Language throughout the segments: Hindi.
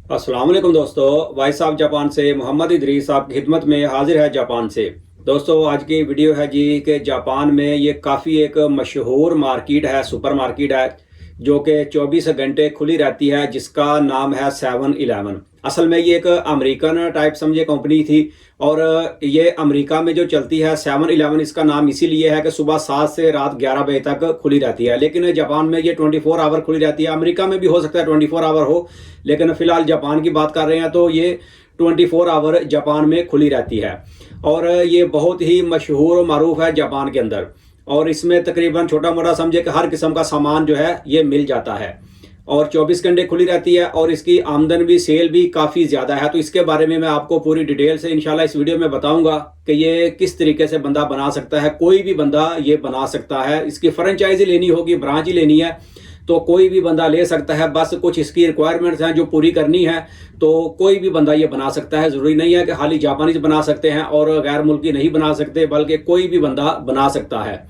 अस्सलाम वालेकुम दोस्तों। भाई साहब जापान से मोहम्मद इदरीस आपकी खिदमत में हाजिर है जापान से। दोस्तों आज की वीडियो है जी कि जापान में ये काफ़ी एक मशहूर मार्केट है, सुपर मार्केट है जो कि 24 घंटे खुली रहती है, जिसका नाम है 7-Eleven। असल में ये एक अमेरिकन टाइप समझे कंपनी थी और ये अमेरिका में जो चलती है 7-Eleven, इसका नाम इसीलिए है कि सुबह 7 से रात 11 बजे तक खुली रहती है। लेकिन जापान में ये 24 आवर खुली रहती है। अमेरिका में भी हो सकता है 24 आवर हो, लेकिन फिलहाल जापान की बात कर रहे हैं तो ये 24 आवर जापान में खुली रहती है। और ये बहुत ही मशहूर और मरूफ है जापान के अंदर। और इसमें तकरीबन छोटा मोटा समझे कि हर किस्म का सामान जो है ये मिल जाता है और 24 घंटे खुली रहती है और इसकी आमदन भी, सेल भी काफ़ी ज़्यादा है। तो इसके बारे में मैं आपको पूरी डिटेल से इंशाल्लाह इस वीडियो में बताऊंगा कि ये किस तरीके से बंदा बना सकता है। कोई भी बंदा ये बना सकता है। इसकी फ्रेंचाइजी लेनी होगी, ब्रांच ही लेनी है तो कोई भी बंदा ले सकता है। बस कुछ इसकी रिक्वायरमेंट्स हैं जो पूरी करनी है, तो कोई भी बंदा ये बना सकता है। ज़रूरी नहीं है कि खाली जापानीज बना सकते हैं और गैर मुल्की नहीं बना सकते, बल्कि कोई भी बंदा बना सकता है।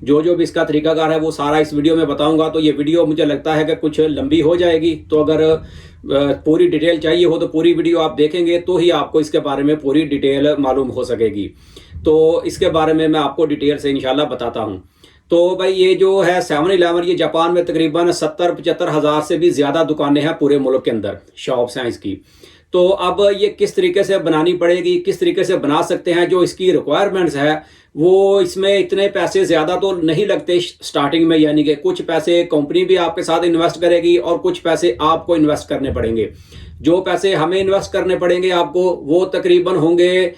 जो भी इसका तरीकाकार है वो सारा इस वीडियो में बताऊंगा। तो ये वीडियो मुझे लगता है कि कुछ लंबी हो जाएगी, तो अगर पूरी डिटेल चाहिए हो तो पूरी वीडियो आप देखेंगे तो ही आपको इसके बारे में पूरी डिटेल मालूम हो सकेगी। तो इसके बारे में मैं आपको डिटेल से इंशाल्लाह बताता हूँ। तो भाई ये जो है 7-Eleven, ये जापान में तकरीबन 70-75 हज़ार से भी ज़्यादा दुकानें हैं पूरे मुल्क के अंदर, शॉप्स हैं इसकी। तो अब ये किस तरीके से बनानी पड़ेगी, किस तरीके से बना सकते हैं, जो इसकी रिक्वायरमेंट्स है वो, इसमें इतने पैसे ज़्यादा तो नहीं लगते स्टार्टिंग में। यानी कि कुछ पैसे कंपनी भी आपके साथ इन्वेस्ट करेगी और कुछ पैसे आपको इन्वेस्ट करने पड़ेंगे। जो पैसे हमें इन्वेस्ट करने पड़ेंगे आपको, वो तकरीबन होंगे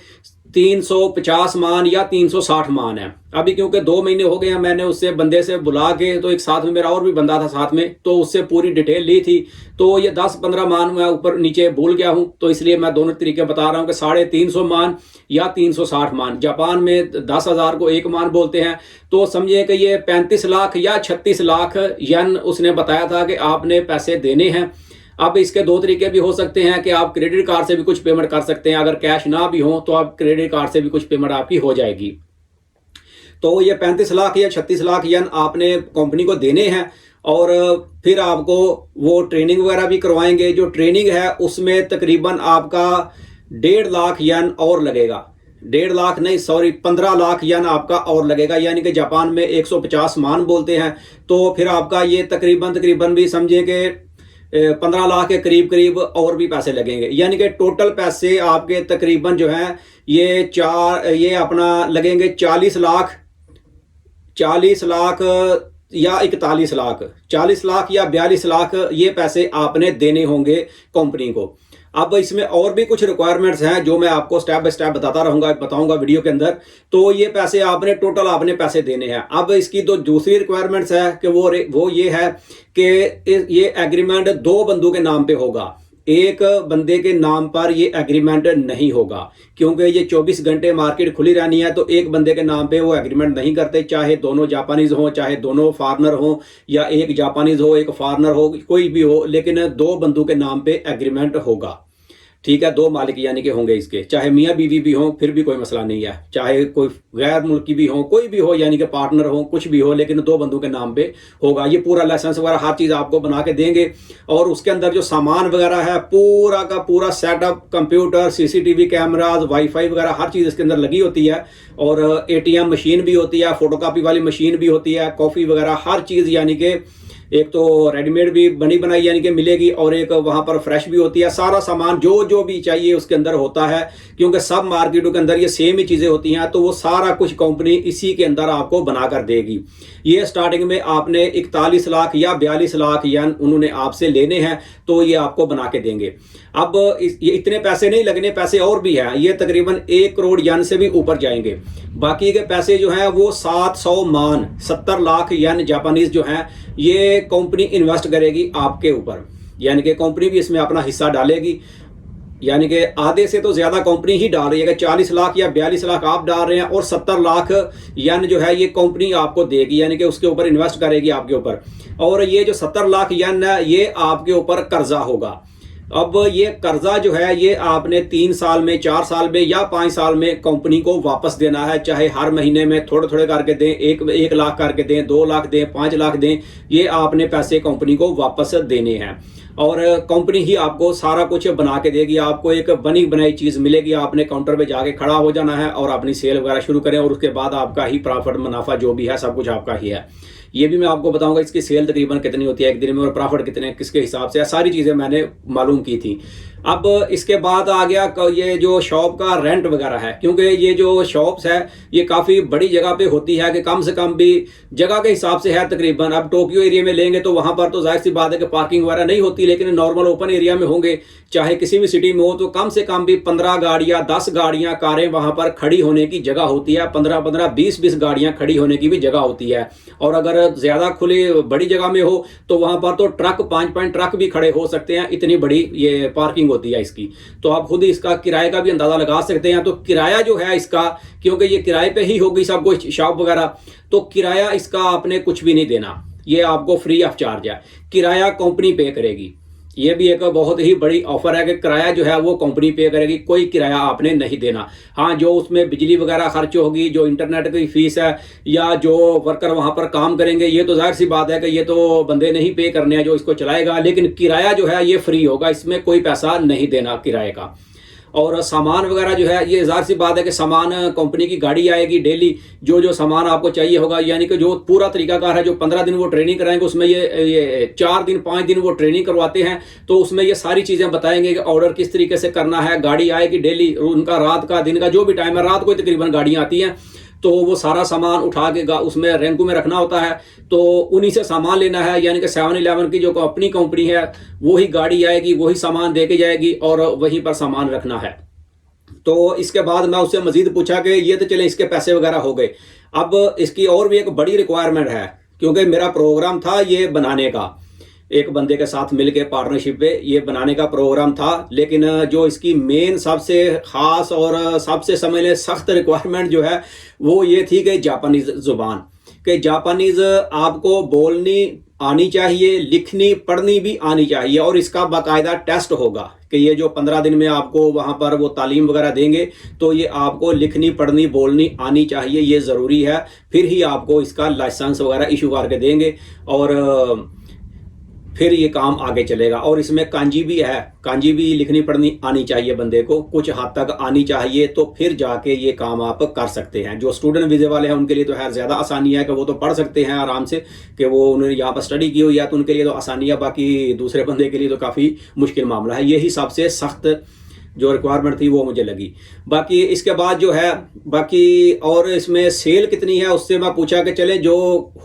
350 मान या 360 मान है। अभी क्योंकि 2 महीने हो गए हैं, मैंने उससे बंदे से बुला के, तो एक साथ में मेरा और भी बंदा था साथ में, तो उससे पूरी डिटेल ली थी। तो ये 10-15 मान मैं ऊपर नीचे भूल गया हूं, तो इसलिए मैं दोनों तरीके बता रहा हूं कि 350 मान या 360 मान। जापान में 10,000 को 1 मान बोलते हैं। तो समझिए कि ये 35 लाख या 36 लाख यन उसने बताया था कि आपने पैसे देने हैं। अब इसके 2 तरीके भी हो सकते हैं कि आप क्रेडिट कार्ड से भी कुछ पेमेंट कर सकते हैं। अगर कैश ना भी हो तो आप क्रेडिट कार्ड से भी कुछ पेमेंट आपकी हो जाएगी। तो ये 35 लाख या 36 लाख यन आपने कंपनी को देने हैं और फिर आपको वो ट्रेनिंग वगैरह भी करवाएंगे। जो ट्रेनिंग है उसमें तकरीबन आपका 1.5 लाख यन और लगेगा। 1.5 लाख नहीं, सॉरी, 15 लाख यन आपका और लगेगा। यानी कि जापान में 150 मान बोलते हैं। तो फिर आपका ये तकरीबन भी समझें कि 15 लाख के करीब और भी पैसे लगेंगे। यानी कि टोटल पैसे आपके तकरीबन जो है ये अपना लगेंगे 40 लाख या 41 लाख, 40 लाख या 42 लाख ये पैसे आपने देने होंगे कंपनी को। अब इसमें और भी कुछ रिक्वायरमेंट्स हैं जो मैं आपको स्टेप बाय स्टेप बताऊंगा वीडियो के अंदर। तो ये पैसे आपने पैसे देने हैं। अब इसकी तो दूसरी रिक्वायरमेंट्स है कि वो ये है कि ये एग्रीमेंट 2 बंदों के नाम पे होगा, एक बंदे के नाम पर ये एग्रीमेंट नहीं होगा। क्योंकि ये 24 घंटे मार्केट खुली रहनी है, तो एक बंदे के नाम पे वो एग्रीमेंट नहीं करते, चाहे दोनों जापानीज हो, चाहे दोनों फॉरनर हो, या एक जापानीज हो एक फॉरनर हो, कोई भी हो, लेकिन 2 बंदों के नाम पे एग्रीमेंट होगा। ठीक है, 2 मालिक यानी कि होंगे इसके, चाहे मियाँ बीवी भी हो फिर भी कोई मसला नहीं है, चाहे कोई गैर मुल्की भी हो, कोई भी हो, यानी कि पार्टनर हो, कुछ भी हो, लेकिन 2 बंदों के नाम पे होगा। ये पूरा लाइसेंस वगैरह हर चीज़ आपको बना के देंगे। और उसके अंदर जो सामान वगैरह है पूरा का पूरा setup, computer, CCTV cameras, wifi वगैरह हर चीज़ इसके अंदर लगी होती है। और एटीएम मशीन भी होती है, फोटोकॉपी वाली मशीन भी होती है, कॉफ़ी वगैरह हर चीज़, यानी कि एक तो रेडीमेड भी बनी बनाई यानी कि मिलेगी, और एक वहाँ पर फ्रेश भी होती है। सारा सामान जो भी चाहिए उसके अंदर होता है, क्योंकि सब मार्केटों के अंदर ये सेम ही चीज़ें होती हैं। तो वो सारा कुछ कंपनी इसी के अंदर आपको बना कर देगी। ये स्टार्टिंग में आपने 41 लाख या 42 लाख यन उन्होंने आपसे लेने हैं, तो ये आपको बना के देंगे। अब ये इतने पैसे नहीं लगने, पैसे और भी हैं। ये तकरीबन 1 करोड़ यन से भी ऊपर जाएंगे। बाकी के पैसे जो हैं वो 700 मान, 70 लाख यन जापानीज जो हैं, ये कंपनी इन्वेस्ट करेगी आपके ऊपर। यानी कि कंपनी भी इसमें अपना हिस्सा डालेगी। यानी कि आधे से तो ज़्यादा कंपनी ही डाल रही है कि 40 लाख या 42 लाख आप डाल रहे हैं और 70 लाख यन जो है ये कंपनी आपको देगी, यानी कि उसके ऊपर इन्वेस्ट करेगी आपके ऊपर। और ये जो 70 लाख यन है ये आपके ऊपर कर्जा होगा। अब ये कर्जा जो है ये आपने 3 साल में, 4 साल में या 5 साल में कंपनी को वापस देना है। चाहे हर महीने में थोड़े थोड़े करके दें, 1 लाख करके दें, 2 लाख दें, 5 लाख दें, ये आपने पैसे कंपनी को वापस देने हैं। और कंपनी ही आपको सारा कुछ बना के देगी, आपको एक बनी बनाई चीज़ मिलेगी। आपने काउंटर पे जाके खड़ा हो जाना है और अपनी सेल वगैरह शुरू करें, और उसके बाद आपका ही प्रॉफिट, मुनाफा जो भी है सब कुछ आपका ही है। ये भी मैं आपको बताऊंगा इसकी सेल तकरीबन कितनी होती है एक दिन में, और प्रॉफिट कितने किसके हिसाब से है, सारी चीज़ें मैंने मालूम की थी। अब इसके बाद आ गया ये जो शॉप का रेंट वगैरह है, क्योंकि ये जो शॉप्स है ये काफ़ी बड़ी जगह पे होती है कि कम से कम भी जगह के हिसाब से है तकरीबन। अब टोक्यो एरिया में लेंगे तो वहाँ पर तो जाहिर सी बात है कि पार्किंग वगैरह नहीं होती, लेकिन नॉर्मल ओपन एरिया में होंगे, चाहे किसी भी सिटी में हो, तो कम से कम भी 15 गाड़ियाँ, 10 गाड़ियाँ, कारें वहाँ पर खड़ी होने की जगह होती है। 15-15, 20-20 गाड़ियाँ खड़ी होने की भी जगह होती है। और अगर ज़्यादा खुली बड़ी जगह में हो तो वहाँ पर तो ट्रक, 5-5 ट्रक भी खड़े हो सकते हैं, इतनी बड़ी ये पार्किंग होती है इसकी। तो आप खुद ही इसका किराए का भी अंदाज़ा लगा सकते हैं। तो किराया जो है इसका, क्योंकि ये किराए पे ही होगी सब कुछ शॉप वगैरह, तो किराया इसका आपने कुछ भी नहीं देना, ये आपको फ्री ऑफ चार्ज है। किराया कंपनी पे करेगी। ये भी एक बहुत ही बड़ी ऑफर है कि किराया जो है वो कंपनी पे करेगी, कोई किराया आपने नहीं देना। हाँ, जो उसमें बिजली वगैरह खर्च होगी, जो इंटरनेट की फीस है, या जो वर्कर वहाँ पर काम करेंगे, ये तो जाहिर सी बात है कि ये तो बंदे नहीं पे करने हैं जो इसको चलाएगा, लेकिन किराया जो है ये फ्री होगा, इसमें कोई पैसा नहीं देना किराए का। और सामान वगैरह जो है ये ज़ाहिर सी बात है कि सामान कंपनी की गाड़ी आएगी डेली, जो जो सामान आपको चाहिए होगा, यानी कि जो पूरा तरीकाकार है, जो 15 दिन वो ट्रेनिंग कराएंगे, उसमें ये 4 दिन 5 दिन वो ट्रेनिंग करवाते हैं, तो उसमें ये सारी चीज़ें बताएंगे कि ऑर्डर किस तरीके से करना है। गाड़ी आएगी डेली, उनका रात का दिन का जो भी टाइम है, रात को तकरीबन गाड़ियाँ आती हैं, तो वो सारा सामान उठा के उसमें रैंकों में रखना होता है, तो उन्हीं से सामान लेना है। यानी कि 7-11 की जो अपनी कंपनी है वही गाड़ी आएगी, वही सामान दे के जाएगी और वहीं पर सामान रखना है। तो इसके बाद मैं उससे मजीद पूछा कि ये तो चले इसके पैसे वगैरह हो गए, अब इसकी और भी एक बड़ी रिक्वायरमेंट है, क्योंकि मेरा प्रोग्राम था ये बनाने का, एक बंदे के साथ मिलके पार्टनरशिप पे ये बनाने का प्रोग्राम था। लेकिन जो इसकी मेन सबसे ख़ास और सबसे समझ लें सख्त रिक्वायरमेंट जो है वो ये थी कि जापानीज़ ज़ुबान, कि जापानीज़ आपको बोलनी आनी चाहिए, लिखनी पढ़नी भी आनी चाहिए, और इसका बाकायदा टेस्ट होगा कि ये जो 15 दिन में आपको वहाँ पर वो तालीम वगैरह देंगे, तो ये आपको लिखनी पढ़नी बोलनी आनी चाहिए, ये ज़रूरी है। फिर ही आपको इसका लाइसेंस वगैरह इशू करके देंगे और फिर ये काम आगे चलेगा। और इसमें कांजी भी है, कांजी भी लिखनी पढ़नी आनी चाहिए बंदे को, कुछ हद तक आनी चाहिए, तो फिर जाके ये काम आप कर सकते हैं। जो स्टूडेंट वीज़े वाले हैं उनके लिए तो है ज़्यादा आसानी है कि वो तो पढ़ सकते हैं आराम से, कि वो उन्होंने यहाँ पर स्टडी की हुई है, तो उनके लिए तो आसानी है। बाकी दूसरे बंदे के लिए तो काफ़ी मुश्किल मामला है। यही सबसे सख्त जो रिक्वायरमेंट थी वो मुझे लगी। बाकी इसके बाद जो है, बाकी और इसमें सेल कितनी है उससे मैं पूछा कि चले जो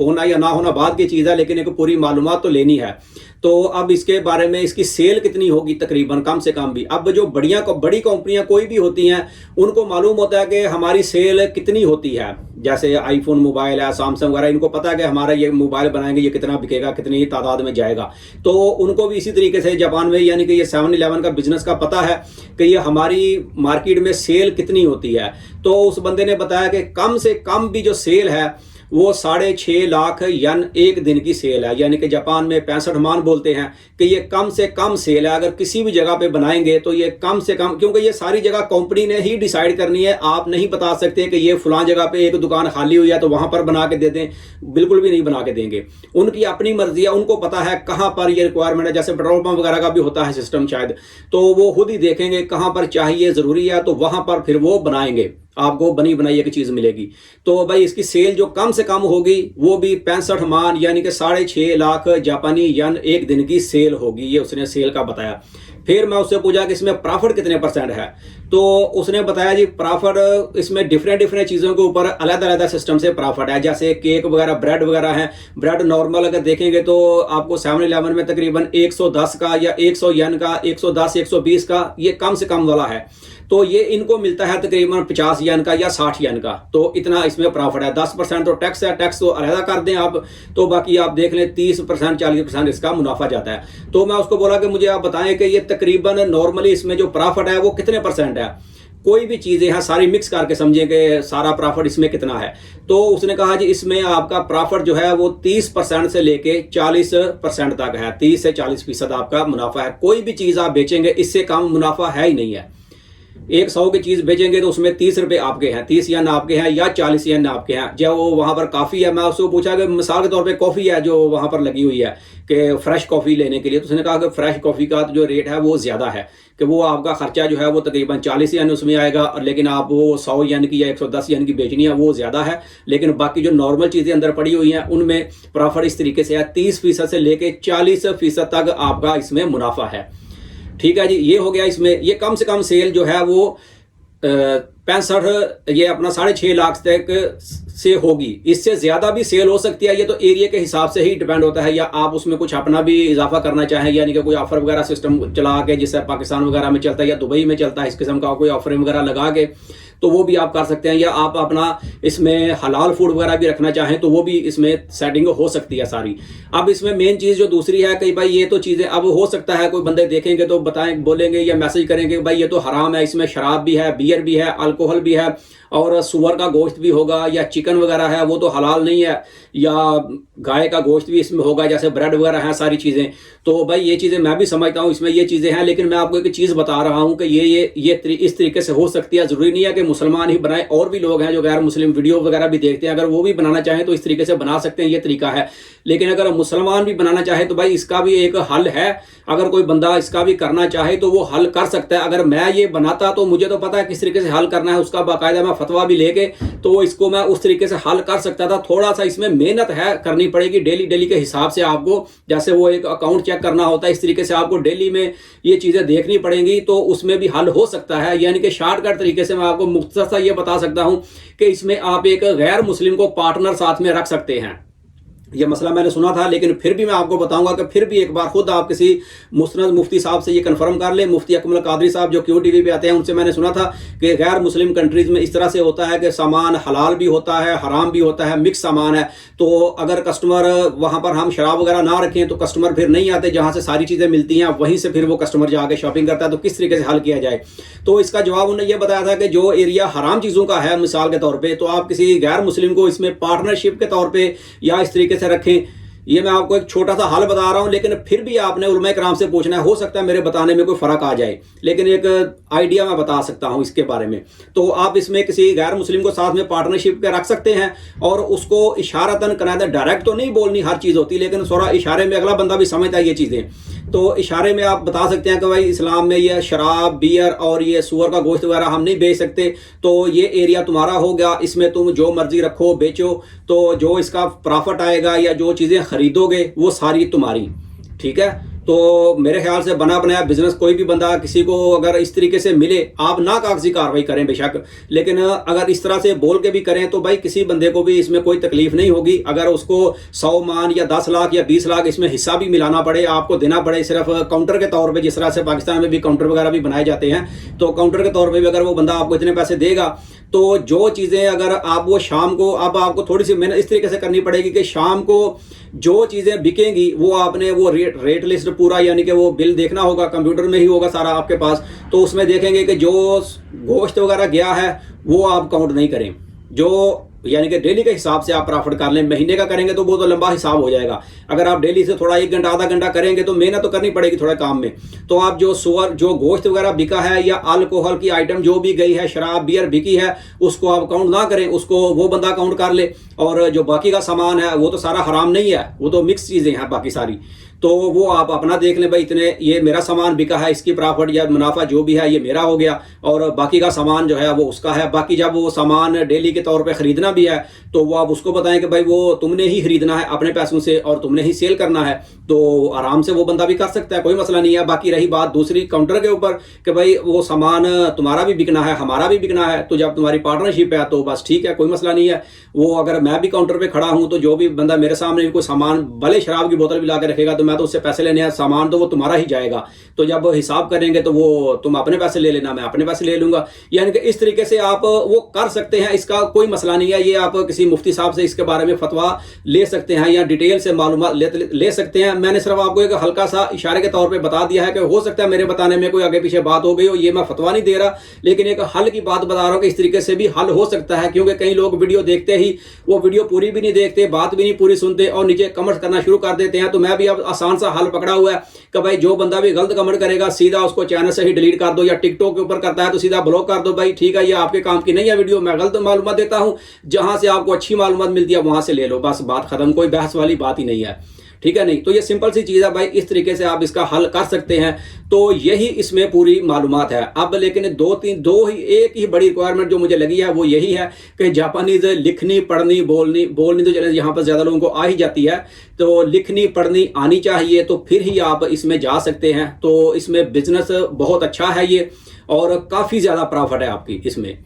होना या ना होना बाद की चीज़ है, लेकिन एक पूरी मालूमात तो लेनी है। तो अब इसके बारे में इसकी सेल कितनी होगी तकरीबन कम से कम भी, अब जो बड़ी कंपनियां कोई भी होती हैं उनको मालूम होता है कि हमारी सेल कितनी होती है। जैसे आईफोन मोबाइल है, सैमसंग वगैरह, इनको पता है कि हमारा ये मोबाइल बनाएंगे ये कितना बिकेगा, कितनी तादाद में जाएगा। तो उनको भी इसी तरीके से जापान में यानी कि ये 7-11 का बिजनेस का पता है कि ये हमारी मार्केट में सेल कितनी होती है। तो उस बंदे ने बताया कि कम से कम भी जो सेल है वो 6.5 लाख यन एक दिन की सेल है, यानी कि जापान में 65 मान बोलते हैं कि ये कम से कम सेल है। अगर किसी भी जगह पे बनाएंगे तो ये कम से कम, क्योंकि ये सारी जगह कंपनी ने ही डिसाइड करनी है, आप नहीं बता सकते कि ये फलां जगह पे एक दुकान खाली हुई है तो वहां पर बना के दे दें, बिल्कुल भी नहीं बना के देंगे। उनकी अपनी मर्जी है, उनको पता है कहाँ पर ये रिक्वायरमेंट है। जैसे पेट्रोल पंप वगैरह का भी होता है सिस्टम शायद, तो वो खुद ही देखेंगे कहाँ पर चाहिए, ज़रूरी है, तो वहां पर फिर वो बनाएंगे, आपको बनी बनाई एक चीज़ मिलेगी। तो भाई इसकी सेल जो कम से कम होगी वो भी 65 मान यानी कि 6.5 लाख जापानी यन एक दिन की सेल होगी, ये उसने सेल का बताया। फिर मैं उससे पूछा कि इसमें प्रॉफिट कितने % है, तो उसने बताया जी प्रॉफिट इसमें डिफरेंट चीज़ों के ऊपर अलग अलग सिस्टम से प्रॉफिट है। जैसे केक वगैरह, ब्रेड वगैरह है। ब्रेड नॉर्मल अगर देखेंगे तो आपको 7-11 में तकरीबन 110 का या 100 यन का, 110-120 का, ये कम से कम वाला है। तो ये इनको मिलता है तकरीबन 50 यन का या 60 यन का, तो इतना इसमें प्रॉफिट है। 10% तो टैक्स है, टैक्स तो अलहदा कर दें आप, तो बाकी आप देख लें 30% 40% इसका मुनाफा जाता है। तो मैं उसको बोला कि मुझे आप बताएं कि ये तकरीबन नॉर्मली इसमें जो प्रॉफिट है वो कितने % है। कोई भी चीज़ें हैं सारी मिक्स करके समझें कि सारा प्रॉफिट इसमें कितना है। तो उसने कहा जी इसमें आपका प्रॉफिट जो है वो 30% से लेके 40% तक है। 30 से 40% आपका मुनाफा है। कोई भी चीज़ आप बेचेंगे इससे कम मुनाफा है ही नहीं है। 100 की चीज़ बेचेंगे तो उसमें 30 रुपये आपके हैं, 30 यन आपके हैं या 40 यन आपके हैं। जब वो वहाँ पर काफ़ी है, मैं उसको पूछा कि मिसाल के तौर पे कॉफ़ी है जो वहाँ पर लगी हुई है कि फ़्रेश कॉफ़ी लेने के लिए, तो उसने कहा कि फ़्रेश कॉफ़ी का जो रेट है वो ज़्यादा है, कि वो आपका खर्चा जो है वो तकरीबन 40 यन उसमें आएगा, और लेकिन आप वो 100 यन की या 110 यन की बेचनी है वो ज़्यादा है। लेकिन बाकी जो नॉर्मल चीज़ें अंदर पड़ी हुई हैं उनमें प्रॉफिट इस तरीके से है 30% से लेके 40% तक आपका इसमें मुनाफा है। ठीक है जी, ये हो गया। इसमें ये कम से कम सेल जो है वो 65 ये अपना 6.5 लाख तक से होगी। इससे ज़्यादा भी सेल हो सकती है, ये तो एरिया के हिसाब से ही डिपेंड होता है, या आप उसमें कुछ अपना भी इजाफा करना चाहें, यानी कि कोई ऑफर वगैरह सिस्टम चला के जिससे पाकिस्तान वगैरह में चलता है या दुबई में चलता है, इस किस्म का कोई ऑफर वगैरह लगा के तो वो भी आप कर सकते हैं। या आप अपना इसमें हलाल फूड वगैरह भी रखना चाहें तो वो भी इसमें सेटिंग हो सकती है सारी। अब इसमें मेन चीज़ जो दूसरी है कि भाई ये तो चीज़ें अब हो सकता है कोई बंदे देखेंगे तो बताएं, बोलेंगे या मैसेज करेंगे भाई ये तो हराम है, इसमें शराब भी है, बियर भी है, अल्कोहल भी है और सुअर का गोश्त भी होगा, या चिकन वगैरह है वो तो हलाल नहीं है, या गाय का गोश्त भी इसमें होगा, जैसे ब्रेड वगैरह हैं सारी चीज़ें। तो भाई ये चीज़ें मैं भी समझता हूँ इसमें ये चीज़ें हैं, लेकिन मैं आपको एक चीज़ बता रहा हूँ कि ये इस तरीके से हो सकती है। ज़रूरी नहीं है कि मुसलमान ही बनाए, और भी लोग हैं जो गैर मुस्लिम वीडियो वगैरह भी देखते हैं, अगर वो भी बनाना चाहें तो इस तरीके से बना सकते हैं, ये तरीका है। लेकिन अगर मुसलमान भी बनाना चाहे तो भाई इसका भी एक हल है। अगर कोई बंदा इसका भी करना चाहे तो वो हल कर सकता है। अगर मैं ये बनाता तो मुझे तो पता है किस तरीके से हल करना है, उसका बाकायदा मैं फतवा भी लेके तो इसको मैं उस तरीके से हल कर सकता था। थोड़ा सा इसमें मेहनत है, करनी पड़ेगी डेली के हिसाब से आपको, जैसे वो एक अकाउंट चेक करना होता है इस तरीके से आपको डेली में ये चीज़ें देखनी पड़ेंगी, तो उसमें भी हल हो सकता है। यानी कि शॉर्टकट तरीके से मैं आपको मुख्तसर ये बता सकता हूँ कि इसमें आप एक गैर मुस्लिम को पार्टनर साथ में रख सकते हैं। ये मसला मैंने सुना था, लेकिन फिर भी मैं आपको बताऊंगा कि फिर भी एक बार खुद आप किसी मुस्नद मुफ्ती साहब से ये कंफर्म कर लें। मुफ्ती अकमल कादरी साहब जो QTV पे आते हैं, उनसे मैंने सुना था कि गैर मुस्लिम कंट्रीज़ में इस तरह से होता है कि सामान हलाल भी होता है, हराम भी होता है, मिक्स सामान है। तो अगर कस्टमर वहाँ पर हम शराब वगैरह ना रखें तो कस्टमर फिर नहीं आते, जहाँ से सारी चीज़ें मिलती हैं वहीं से फिर वो कस्टमर जाके शॉपिंग करता है। तो किस तरीके से हल किया जाए, तो इसका जवाब उन्होंने ये बताया था कि जो एरिया हराम चीज़ों का है मिसाल के तौर पर, तो आप किसी गैर मुस्लिम को इसमें पार्टनरशिप के तौर पर या इस तरीके से रखें। ये मैं आपको एक छोटा सा हल बता रहा हूं, लेकिन फिर भी आपने उलमा कराम से पूछना है। हो सकता है मेरे बताने में कोई फ़र्क आ जाए, लेकिन एक आइडिया मैं बता सकता हूं इसके बारे में। तो आप इसमें किसी गैर मुस्लिम को साथ में पार्टनरशिप के रख सकते हैं, और उसको इशारतन कनादा, डायरेक्ट तो नहीं बोलनी हर चीज़ होती, लेकिन थोड़ा इशारे में अगला बंदा भी समझता है ये चीज़ें। तो इशारे में आप बता सकते हैं कि भाई इस्लाम में ये शराब, बियर और ये सूअर का गोश्त वगैरह हम नहीं बेच सकते, तो ये एरिया तुम्हारा हो गया, इसमें तुम जो मर्जी रखो बेचो, तो जो इसका प्रॉफिट आएगा या जो चीज़ें खरीदोगे वो सारी तुम्हारी। ठीक है, तो मेरे ख्याल से बना बनाया बिजनेस कोई भी बंदा किसी को अगर इस तरीके से मिले, आप ना कागजी कार्रवाई करें बेशक, लेकिन अगर इस तरह से बोल के भी करें तो भाई किसी बंदे को भी इसमें कोई तकलीफ नहीं होगी। अगर उसको 100 मान या 10 लाख या 20 लाख इसमें हिस्सा भी मिलाना पड़े, आपको देना पड़े सिर्फ काउंटर के तौर पर, जिस तरह से पाकिस्तान में भी काउंटर वगैरह भी बनाए जाते हैं, तो काउंटर के तौर पर भी अगर वो बंदा आपको इतने पैसे देगा, तो जो चीज़ें अगर आप वो शाम को, अब आपको थोड़ी सी मेहनत इस तरीके से करनी पड़ेगी कि शाम को जो चीज़ें बिकेंगी वो आपने वो रेट लिस्ट पूरा, यानी कि वो बिल देखना होगा, कंप्यूटर में ही होगा सारा आपके पास। तो उसमें देखेंगे कि जो गोश्त वगैरह गया है वो आप काउंट नहीं करें, जो यानी कि डेली के हिसाब से आप प्रॉफिट कर लें। महीने का करेंगे तो वो तो लंबा हिसाब हो जाएगा। अगर आप डेली से थोड़ा 1 घंटा आधा घंटा करेंगे तो मेहनत तो करनी पड़ेगी थोड़ा काम में। तो आप जो सुअर, जो गोश्त वगैरह बिका है या अल्कोहल की आइटम जो भी गई है, शराब बियर बिकी है, उसको आप काउंट ना करें, उसको वो बंदा काउंट कर ले। और जो बाकी का सामान है वो तो सारा हराम नहीं है, वो तो मिक्स चीज़ें हैं बाकी सारी, तो वो आप अपना देख लें भाई इतने ये मेरा सामान बिका है, इसकी प्रॉफिट या मुनाफा जो भी है ये मेरा हो गया, और बाकी का सामान जो है वो उसका है। बाकी जब वो सामान डेली के तौर पे ख़रीदना भी है तो वो आप उसको बताएं कि भाई वो तुमने ही ख़रीदना है अपने पैसों से और तुमने ही सेल करना है, तो आराम से वो बंदा भी कर सकता है, कोई मसला नहीं है। बाकी रही बात दूसरी काउंटर के ऊपर कि भाई वो सामान तुम्हारा भी बिकना है, हमारा भी बिकना है, तो जब तुम्हारी पार्टनरशिप है तो बस ठीक है, कोई मसला नहीं है। वो अगर मैं भी काउंटर पर खड़ा हूँ तो जो भी बंदा मेरे सामने भी कोई सामान, भले शराब की बोतल भी ला के रखेगा तो मैं मैं तो उससे पैसे लेने हैं, सामान तो वो तुम्हारा ही जाएगा, तो जब हिसाब करेंगे तो वो तुम अपने पैसे ले लेना, मैं अपने पैसे ले लूँगा। यानी कि इस तरीके से आप वो कर सकते हैं, इसका कोई मसला नहीं है। ये आप किसी मुफ्ती साहब से इसके बारे में फतवा ले सकते हैं या डिटेल से मालूमात ले सकते हैं। मैंने सिर्फ आपको एक हल्का सा इशारे के तौर पे बता दिया है कि हो सकता है मेरे बताने में कोई आगे पीछे बात हो गई हो, ये मैं फतवा नहीं दे रहा, लेकिन एक हल की बात बता रहा हूँ कि इस तरीके से भी हल हो सकता है। क्योंकि कई लोग वीडियो देखते ही वो वीडियो पूरी भी नहीं देखते, बात भी नहीं पूरी सुनते और नीचे कमेंट करना शुरू कर देते हैं। तो मैं भी अब आसान सा हल पकड़ा हुआ है कि भाई जो बंदा भी गलत कमेंट करेगा सीधा उसको चैनल से ही डिलीट कर दो, या टिकटॉक के ऊपर करता है तो सीधा ब्लॉक कर दो। भाई ठीक है, ये आपके काम की नहीं है वीडियो, मैं गलत मालूमात देता हूं, जहां से आपको अच्छी मालूमात मिलती है वहां से ले लो, बस बात खत्म, कोई बहस वाली बात ही नहीं है, ठीक है। नहीं तो ये सिंपल सी चीज है भाई, इस तरीके से आप इसका हल कर सकते हैं। तो यही इसमें पूरी मालूमात है। अब लेकिन एक ही बड़ी रिक्वायरमेंट जो मुझे लगी है वो यही है कि जापानीज लिखनी पढ़नी बोलनी तो चले यहाँ पर ज्यादा लोगों को आ ही जाती है, तो लिखनी पढ़नी आनी चाहिए, तो फिर ही आप इसमें जा सकते हैं। तो इसमें बिजनेस बहुत अच्छा है ये, और काफी ज्यादा प्रॉफिट है आपकी इसमें।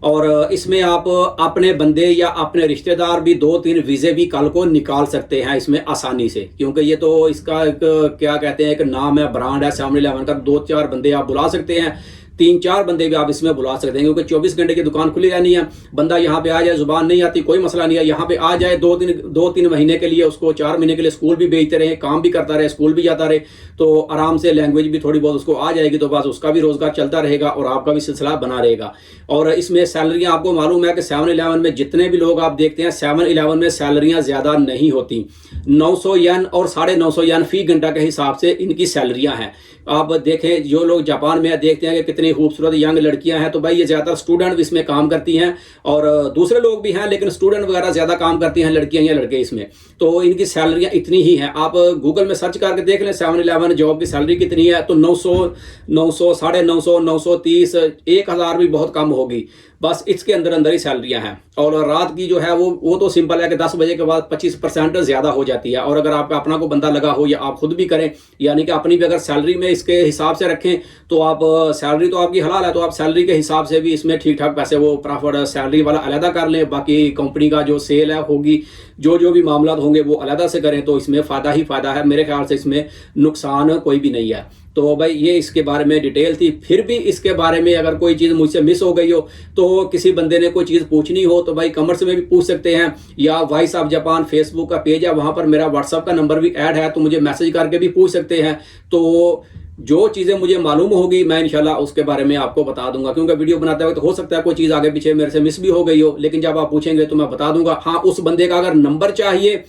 और इसमें आप अपने बंदे या अपने रिश्तेदार भी 2-3 वीजे भी कल को निकाल सकते हैं इसमें आसानी से, क्योंकि ये तो इसका एक क्या कहते हैं, एक नाम है, ब्रांड है 7-11 का। 2-4 बंदे आप बुला सकते हैं, 3-4 बंदे भी आप इसमें बुला सकते हैं, क्योंकि 24 घंटे की दुकान खुली रहनी है। बंदा यहाँ पे आ जाए, जुबान नहीं आती कोई मसला नहीं है, यहाँ पे आ जाए 2-3 महीने के लिए, उसको 4 महीने के लिए स्कूल भी भेजते रहे, काम भी करता रहे, स्कूल भी जाता रहे, तो आराम से लैंग्वेज भी थोड़ी बहुत उसको आ जाएगी, तो बस उसका भी रोजगार चलता रहेगा और आपका भी सिलसिला बना रहेगा। और इसमें सैलरियाँ आपको मालूम है कि 7-11 में जितने भी लोग आप देखते हैं, 7-11 में सैलरियाँ ज्यादा नहीं होती, 900 येन और 950 येन फी घंटा के हिसाब से इनकी सैलरियाँ हैं। आप देखें जो लोग जापान में देखते हैं कि कितनी खूबसूरत यंग लड़कियां हैं, तो भाई ये ज़्यादातर स्टूडेंट भी इसमें काम करती हैं और दूसरे लोग भी हैं, लेकिन स्टूडेंट वगैरह ज़्यादा काम करती हैं, लड़कियां या लड़के इसमें। तो इनकी सैलरियां इतनी ही हैं। आप गूगल में सर्च करके देख लें 7-11 जॉब की सैलरी कितनी है, तो 900, 900, 930, 1000 भी बहुत कम होगी। बस इसके अंदर ही सैलरियां हैं। और रात की जो है वो तो सिंपल है कि 10 बजे के बाद 25% ज़्यादा हो जाती है। और अगर आपका अपना को बंदा लगा हो या आप खुद भी करें, यानी कि अपनी भी अगर सैलरी में इसके हिसाब से रखें, तो आप सैलरी तो आपकी हलाल है, तो आप सैलरी के हिसाब से भी इसमें ठीक ठाक पैसे वो प्रॉफिट सैलरी वाला अलहदा कर लें, बाकी कंपनी का जो सेल है होगी, जो भी मामला होंगे वो अलहदा से करें, तो इसमें फ़ायदा ही फ़ायदा है। मेरे ख्याल से इसमें नुकसान कोई भी नहीं है। तो भाई ये इसके बारे में डिटेल थी। फिर भी इसके बारे में अगर कोई चीज़ मुझसे मिस हो गई हो, तो किसी बंदे ने कोई चीज़ पूछनी हो तो भाई कमेंट्स में भी पूछ सकते हैं, या वॉइस ऑफ जापान फेसबुक का पेज है, वहाँ पर मेरा व्हाट्सअप का नंबर भी ऐड है, तो मुझे मैसेज करके भी पूछ सकते हैं। तो जो चीज़ें मुझे मालूम होगी मैं इंशाल्लाह उसके बारे में आपको बता दूंगा, क्योंकि वीडियो बनाते वक्त हो सकता है कोई चीज़ आगे पीछे मेरे से मिस भी हो गई हो, लेकिन जब आप पूछेंगे तो मैं बता दूंगा। हाँ, उस बंदे का अगर नंबर चाहिए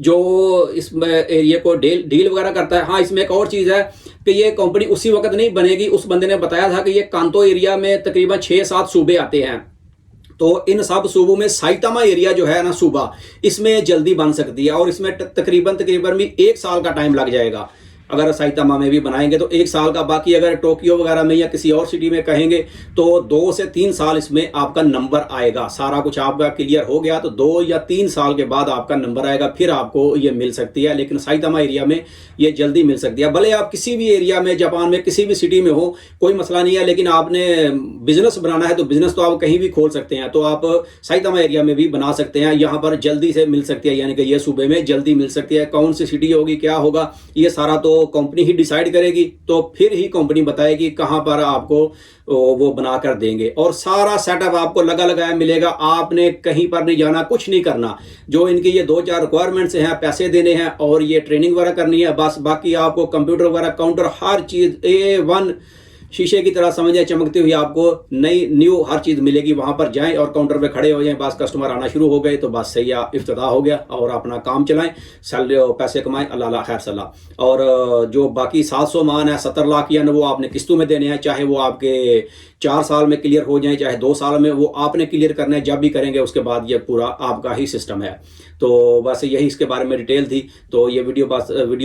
जो इसमें एरिया को डील वगैरह करता है। हाँ, इसमें एक और चीज़ है कि ये कंपनी उसी वक्त नहीं बनेगी। उस बंदे ने बताया था कि ये कांतो एरिया में तकरीबन 6-7 सूबे आते हैं, तो इन सब सूबों में साइतामा एरिया जो है ना सूबा, इसमें जल्दी बन सकती है और इसमें तकरीबन भी 1 साल का टाइम लग जाएगा। अगर साइतामा में भी बनाएंगे तो 1 साल का, बाकी अगर टोक्यो वगैरह में या किसी और सिटी में कहेंगे तो 2 से 3 साल इसमें आपका नंबर आएगा। सारा कुछ आपका क्लियर हो गया तो 2 या 3 साल के बाद आपका नंबर आएगा, फिर आपको ये मिल सकती है। लेकिन साइतामा एरिया में ये जल्दी मिल सकती है। भले आप किसी भी एरिया में, जापान में किसी भी सिटी में हो, कोई मसला नहीं है, लेकिन आपने बिजनेस बनाना है तो बिजनेस तो आप कहीं भी खोल सकते हैं, तो आप साइतामा एरिया में भी बना सकते हैं। यहाँ पर जल्दी से मिल सकती है, यानी कि ये सूबे में जल्दी मिल सकती है। कौन सी सिटी होगी, क्या होगा, ये सारा तो कंपनी ही डिसाइड करेगी, तो फिर ही कंपनी बताएगी कहां पर आपको वो बनाकर देंगे। और सारा सेटअप आपको लगा लगाया मिलेगा, आपने कहीं पर नहीं जाना, कुछ नहीं करना। जो इनकी ये 2-4 रिक्वायरमेंट्स हैं, पैसे देने हैं और ये ट्रेनिंग वगैरह करनी है, बस। बाकी आपको कंप्यूटर वगैरह, काउंटर, हर चीज़ A1 शीशे की तरह समझे चमकती हुई आपको न्यू हर चीज़ मिलेगी। वहां पर जाएं और काउंटर पे खड़े हो जाएं, बस कस्टमर आना शुरू हो गए तो बस सही इफ्तिताह हो गया और अपना काम चलाएं, सैलरी पैसे कमाएं, अल्लाह खैर सलाह। और जो बाकी 700 मान है, 70 लाख या वो आपने किस्तों में देने हैं, चाहे वो आपके 4 साल में क्लियर हो जाए, चाहे 2 साल में, वो आपने क्लियर करने हैं। जब भी करेंगे उसके बाद ये पूरा आपका ही सिस्टम है। तो बस यही इसके बारे में डिटेल थी। तो ये वीडियो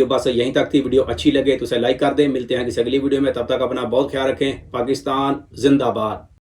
बस यहीं तक थी। वीडियो अच्छी लगे तो उसे लाइक कर दें। मिलते हैं किसी अगली वीडियो में, तब तक अपना बहुत ख्याल रखें। पाकिस्तान जिंदाबाद।